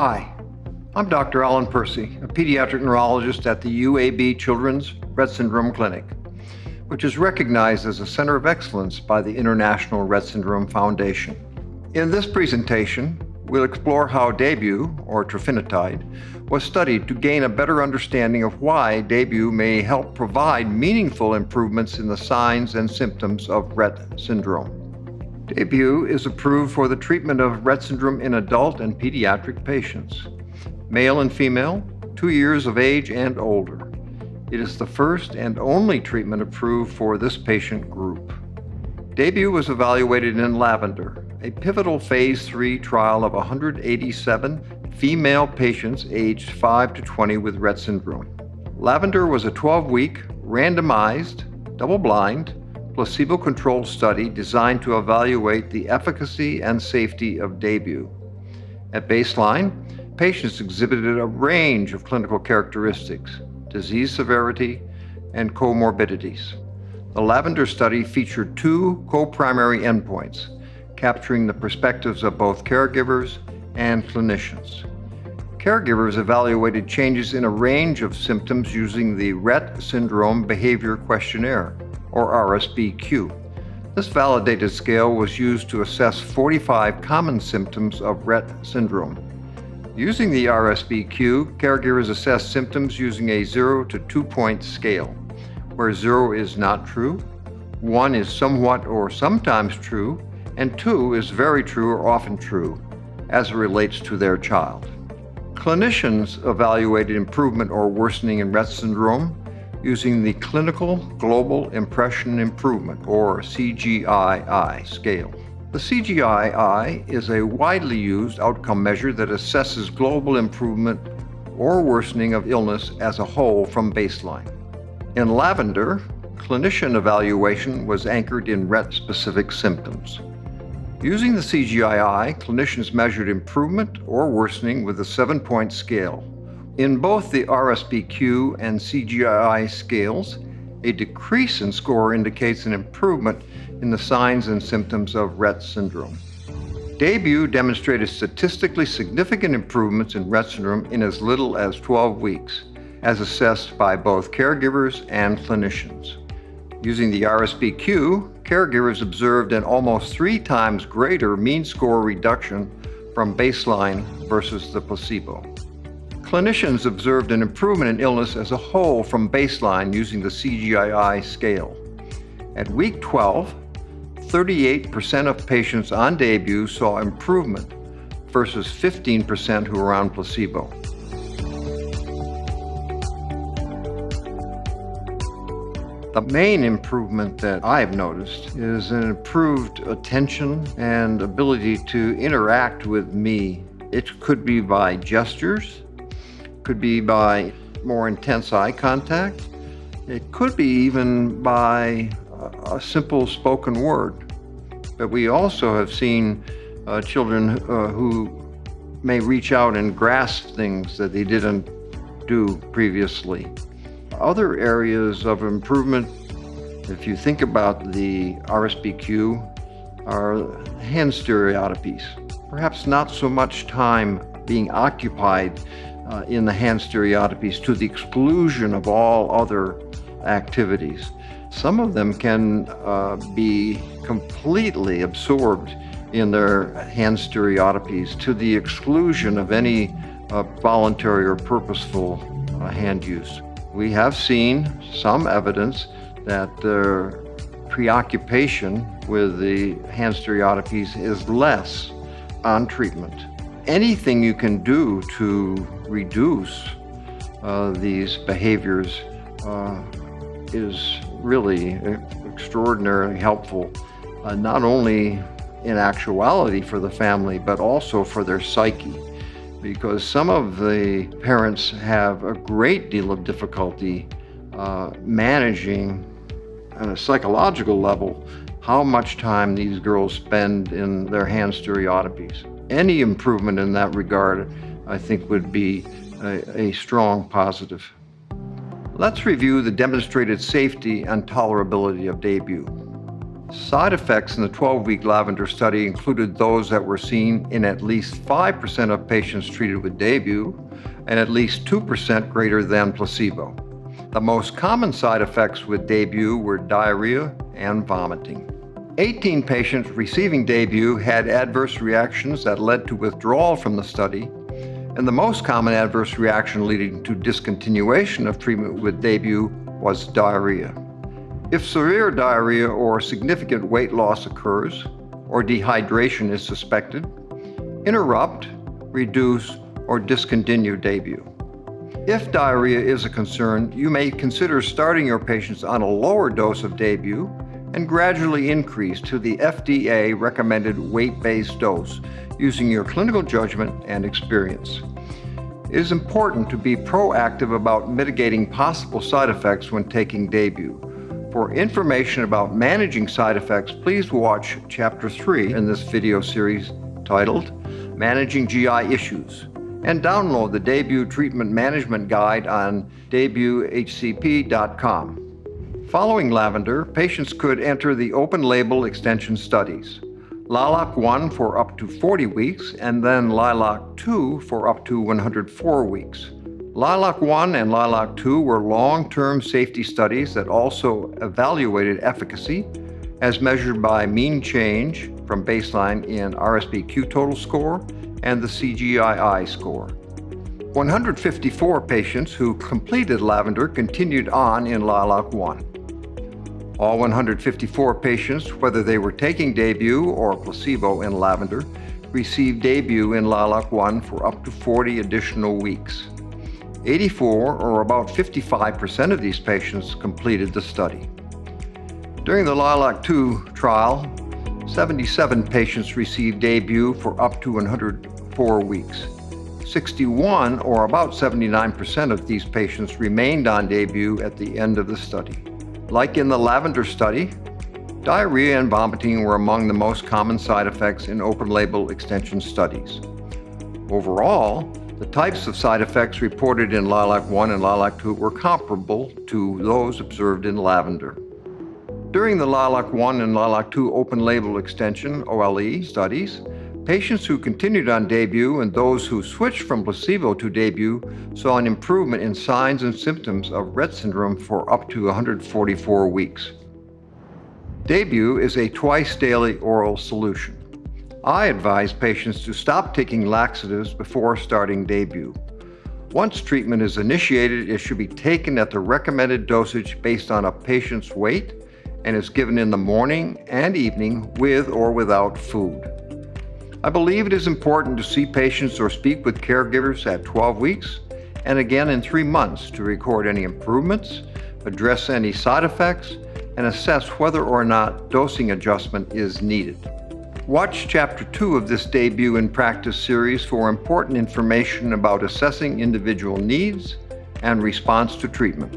Hi, I'm Dr. Alan Percy, a pediatric neurologist at the UAB Children's Rett Syndrome Clinic, which is recognized as a center of excellence by the International Rett Syndrome Foundation. In this presentation, we'll explore how DAYBUE, or trofinetide, was studied to gain a better understanding of why DAYBUE may help provide meaningful improvements in the signs and symptoms of Rett syndrome. DAYBUE is approved for the treatment of Rett syndrome in adult and pediatric patients, male and female, 2 years of age and older. It is the first and only treatment approved for this patient group. DAYBUE was evaluated in Lavender, a pivotal phase 3 trial of 187 female patients aged 5 to 20 with Rett syndrome. Lavender was a 12-week, randomized, double-blind, placebo-controlled study designed to evaluate the efficacy and safety of DAYBUE. At baseline, patients exhibited a range of clinical characteristics, disease severity, and comorbidities. The Lavender study featured 2 co-primary endpoints, capturing the perspectives of both caregivers and clinicians. Caregivers evaluated changes in a range of symptoms using the Rett Syndrome Behavior Questionnaire, or RSBQ. This validated scale was used to assess 45 common symptoms of Rett syndrome. Using the RSBQ, caregivers assessed symptoms using a 0 to 2-point scale, where 0 is not true, 1 is somewhat or sometimes true, and 2 is very true or often true, as it relates to their child. Clinicians evaluated improvement or worsening in Rett syndrome using the Clinical Global Impression Improvement, or CGI-I scale. The CGI-I is a widely used outcome measure that assesses global improvement or worsening of illness as a whole from baseline. In Lavender, clinician evaluation was anchored in Rett-specific symptoms. Using the CGI-I, clinicians measured improvement or worsening with a 7-point scale. In both the RSBQ and CGI-I scales, a decrease in score indicates an improvement in the signs and symptoms of Rett syndrome. DAYBUE demonstrated statistically significant improvements in Rett syndrome in as little as 12 weeks, as assessed by both caregivers and clinicians. Using the RSBQ, caregivers observed an almost 3 times greater mean score reduction from baseline versus the placebo. Clinicians observed an improvement in illness as a whole from baseline using the CGI-I scale. At week 12, 38% of patients on DAYBUE saw improvement versus 15% who were on placebo. The main improvement that I've noticed is an improved attention and ability to interact with me. It could be by gestures, could be by more intense eye contact. It could be even by a simple spoken word. But we also have seen children who may reach out and grasp things that they didn't do previously. Other areas of improvement, if you think about the RSBQ, are hand stereotypies. Perhaps not so much time being occupied in the hand stereotypies to the exclusion of all other activities. Some of them can be completely absorbed in their hand stereotypies to the exclusion of any voluntary or purposeful hand use. We have seen some evidence that their preoccupation with the hand stereotypies is less on treatment. Anything you can do to reduce these behaviors is really extraordinarily helpful, not only in actuality for the family, but also for their psyche, because some of the parents have a great deal of difficulty managing on a psychological level how much time these girls spend in their hand stereotypies. Any improvement in that regard, I think, would be a strong positive. Let's review the demonstrated safety and tolerability of DAYBUE. Side effects in the 12-week lavender study included those that were seen in at least 5% of patients treated with DAYBUE and at least 2% greater than placebo. The most common side effects with DAYBUE were diarrhea and vomiting. 18 patients receiving DAYBUE had adverse reactions that led to withdrawal from the study, and the most common adverse reaction leading to discontinuation of treatment with DAYBUE was diarrhea. If severe diarrhea or significant weight loss occurs, or dehydration is suspected, interrupt, reduce, or discontinue DAYBUE. If diarrhea is a concern, you may consider starting your patients on a lower dose of DAYBUE and gradually increase to the FDA recommended weight-based dose using your clinical judgment and experience. It is important to be proactive about mitigating possible side effects when taking DAYBUE. For information about managing side effects, please watch Chapter 3 in this video series titled Managing GI Issues, and download the DAYBUE Treatment Management Guide on daybuehcp.com. Following lavender, patients could enter the open-label extension studies, LILAC-1 for up to 40 weeks and then LILAC-2 for up to 104 weeks. LILAC-1 and LILAC-2 were long-term safety studies that also evaluated efficacy as measured by mean change from baseline in RSBQ total score and the CGI-I score. 154 patients who completed lavender continued on in LILAC-1. All 154 patients, whether they were taking DAYBUE or placebo in lavender, received DAYBUE in LILAC-1 for up to 40 additional weeks. 84, or about 55% of these patients, completed the study. During the LILAC-2 trial, 77 patients received DAYBUE for up to 104 weeks. 61, or about 79% of these patients, remained on DAYBUE at the end of the study. Like in the lavender study, diarrhea and vomiting were among the most common side effects in open-label extension studies. Overall, the types of side effects reported in LILAC-1 and LILAC-2 were comparable to those observed in lavender. During the LILAC-1 and LILAC-2 open-label extension OLE studies, patients who continued on DAYBUE and those who switched from placebo to DAYBUE saw an improvement in signs and symptoms of Rett syndrome for up to 144 weeks. DAYBUE is a twice-daily oral solution. I advise patients to stop taking laxatives before starting DAYBUE. Once treatment is initiated, it should be taken at the recommended dosage based on a patient's weight and is given in the morning and evening with or without food. I believe it is important to see patients or speak with caregivers at 12 weeks and again in 3 months to record any improvements, address any side effects, and assess whether or not dosing adjustment is needed. Watch Chapter 2 of this DAYBUE in Practice series for important information about assessing individual needs and response to treatment.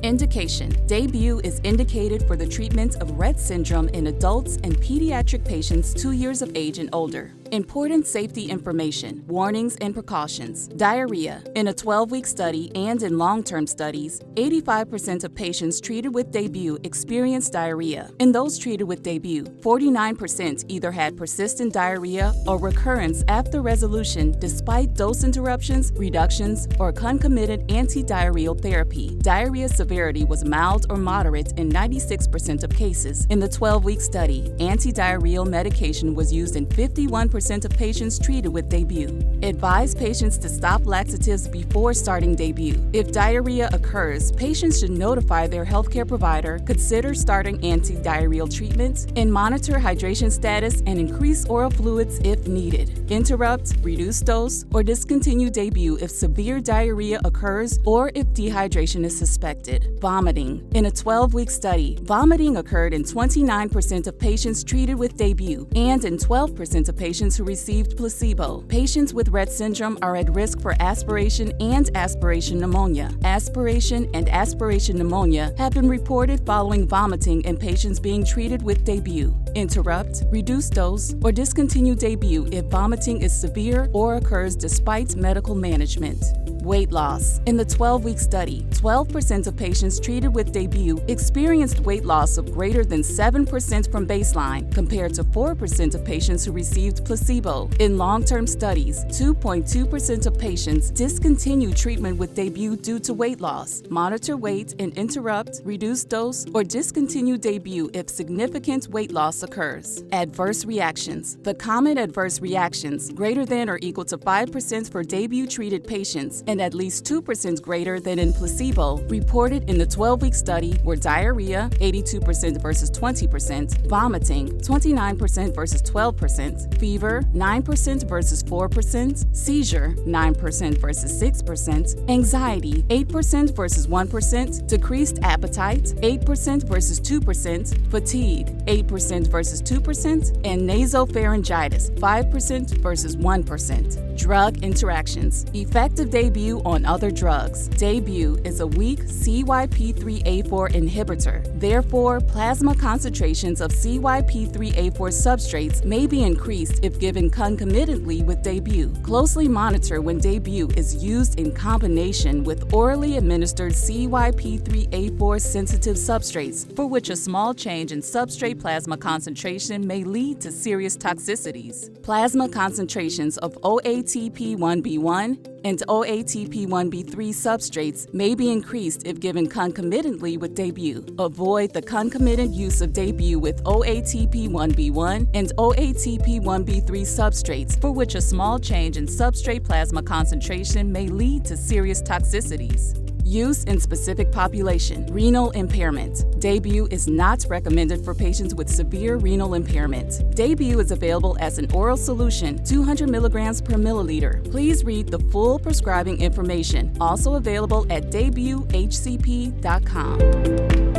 Indication: DAYBUE is indicated for the treatment of Rett syndrome in adults and pediatric patients 2 years of age and older. Important safety information, warnings and precautions. Diarrhea. In a 12-week study and in long-term studies, 85% of patients treated with DAYBUE experienced diarrhea. In those treated with DAYBUE, 49% either had persistent diarrhea or recurrence after resolution despite dose interruptions, reductions, or concomitant anti-diarrheal therapy. Diarrhea severity was mild or moderate in 96% of cases. In the 12-week study, anti-diarrheal medication was used in 51% of patients treated with DAYBUE. Advise patients to stop laxatives before starting DAYBUE. If diarrhea occurs, patients should notify their healthcare provider, consider starting anti-diarrheal treatment, and monitor hydration status and increase oral fluids if needed. Interrupt, reduce dose, or discontinue DAYBUE if severe diarrhea occurs or if dehydration is suspected. Vomiting. In a 12-week study, vomiting occurred in 29% of patients treated with DAYBUE and in 12% of patients who received placebo. Patients with Rett syndrome are at risk for aspiration and aspiration pneumonia. Aspiration and aspiration pneumonia have been reported following vomiting in patients being treated with DAYBUE. Interrupt, reduce dose, or discontinue DAYBUE if vomiting is severe or occurs despite medical management. Weight loss. In the 12-week study, 12% of patients treated with DAYBUE experienced weight loss of greater than 7% from baseline, compared to 4% of patients who received placebo. In long-term studies, 2.2% of patients discontinued treatment with DAYBUE due to weight loss. Monitor weight and interrupt, reduce dose, or discontinue DAYBUE if significant weight loss occurs. Adverse reactions. The common adverse reactions, greater than or equal to 5% for DAYBUE-treated patients and at least 2% greater than in placebo, reported in the 12-week study were diarrhea, 82% versus 20%, vomiting, 29% versus 12%, fever, 9% versus 4%, seizure, 9% versus 6%, anxiety, 8% versus 1%, decreased appetite, 8% versus 2%, fatigue, 8% versus 2%, and nasopharyngitis, 5% versus 1%. Drug interactions. Effect of DAYBUE on other drugs. DAYBUE is a weak CYP3A4 inhibitor. Therefore, plasma concentrations of CYP3A4 substrates may be increased if given concomitantly with DAYBUE. Closely monitor when DAYBUE is used in combination with orally administered CYP3A4 sensitive substrates, for which a small change in substrate plasma concentration may lead to serious toxicities. Plasma concentrations of OATP1B1 and OATP1B3 substrates may be increased if given concomitantly with DAYBUE. Avoid the concomitant use of DAYBUE with OATP1B1 and OATP1B3 substrates, for which a small change in substrate plasma concentration may lead to serious toxicities. Use in specific population. Renal impairment. DAYBUE is not recommended for patients with severe renal impairment. DAYBUE is available as an oral solution, 200 milligrams per milliliter. Please read the full prescribing information, also available at daybuehcp.com.